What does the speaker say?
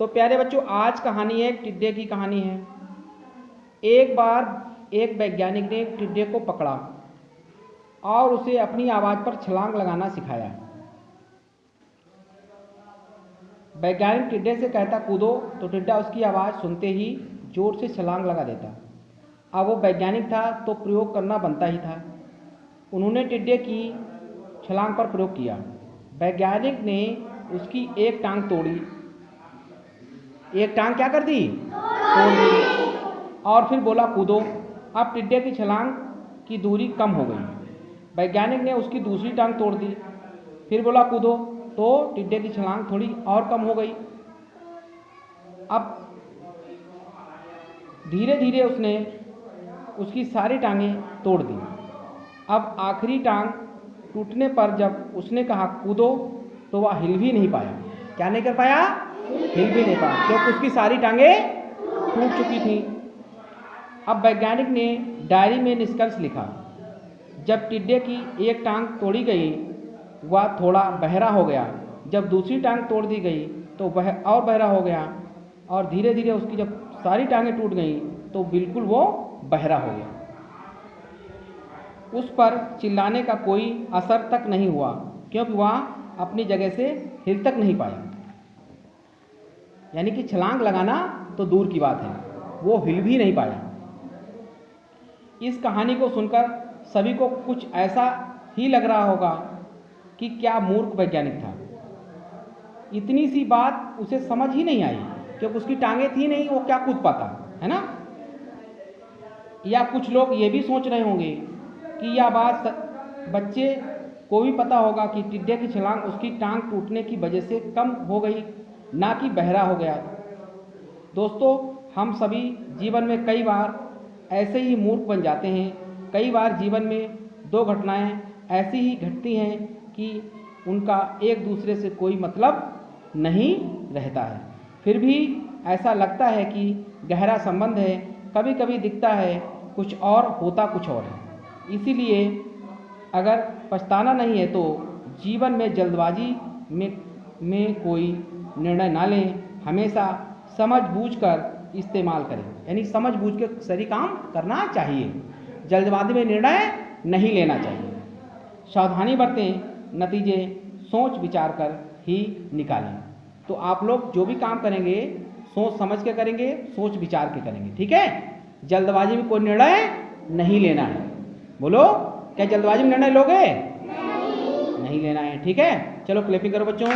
तो प्यारे बच्चों, आज कहानी है टिड्डे की कहानी है। एक बार एक वैज्ञानिक ने एक टिड्डे को पकड़ा और उसे अपनी आवाज़ पर छलांग लगाना सिखाया। वैज्ञानिक टिड्डे से कहता कूदो, तो टिड्डा उसकी आवाज़ सुनते ही जोर से छलांग लगा देता। अब वो वैज्ञानिक था तो प्रयोग करना बनता ही था। उन्होंने टिड्डे की छलांग पर प्रयोग किया। वैज्ञानिक ने उसकी एक टांग तोड़ी, एक टांग क्या कर दी? तोड़ दी। और फिर बोला कूदो। अब टिड्डे की छलांग की दूरी कम हो गई। वैज्ञानिक ने उसकी दूसरी टांग तोड़ दी, फिर बोला कूदो, तो टिड्डे की छलांग थोड़ी और कम हो गई। अब धीरे धीरे उसने उसकी सारी टांगें तोड़ दी। अब आखिरी टांग टूटने पर जब उसने कहा कूदो, तो वह हिल भी नहीं पाया। क्या नहीं कर पाया? हिल भी नहीं पाया, क्योंकि उसकी सारी टांगें टूट चुकी थी। अब वैज्ञानिक ने डायरी में निष्कर्ष लिखा, जब टिड्डे की एक टांग तोड़ी गई वह थोड़ा बहरा हो गया, जब दूसरी टांग तोड़ दी गई तो वह और बहरा हो गया, और धीरे धीरे उसकी जब सारी टांगें टूट गईं तो बिल्कुल वो बहरा हो गया। उस पर चिल्लाने का कोई असर तक नहीं हुआ, क्योंकि वह अपनी जगह से हिल तक नहीं पाया। यानी कि छलांग लगाना तो दूर की बात है, वो हिल भी नहीं पाया। इस कहानी को सुनकर सभी को कुछ ऐसा ही लग रहा होगा कि क्या मूर्ख वैज्ञानिक था। इतनी सी बात उसे समझ ही नहीं आई, क्योंकि उसकी टांगें थी नहीं, वो क्या कूद पाता, है ना? या कुछ लोग ये भी सोच रहे होंगे कि यह बात बच्चे को भी पता होगा कि टिड्डे की छलांग उसकी टांग टूटने की वजह से कम हो गई, ना कि बहरा हो गया। दोस्तों, हम सभी जीवन में कई बार ऐसे ही मूर्ख बन जाते हैं। कई बार जीवन में दो घटनाएं ऐसी ही घटती हैं कि उनका एक दूसरे से कोई मतलब नहीं रहता है, फिर भी ऐसा लगता है कि गहरा संबंध है। कभी कभी दिखता है कुछ और, होता कुछ और है। इसीलिए अगर पछताना नहीं है तो जीवन में जल्दबाजी में कोई निर्णय ना लें। हमेशा समझ बूझ कर इस्तेमाल करें, यानी समझ बूझ के सही काम करना चाहिए। जल्दबाजी में निर्णय नहीं लेना चाहिए। सावधानी बरतें, नतीजे सोच विचार कर ही निकालें। तो आप लोग जो भी काम करेंगे सोच समझ के करेंगे, सोच विचार के करेंगे, ठीक है? जल्दबाजी में कोई निर्णय नहीं लेना है। बोलो, क्या जल्दबाजी में निर्णय लोगे? नहीं लेना है, ठीक है? चलो क्लैपिंग करो बच्चों।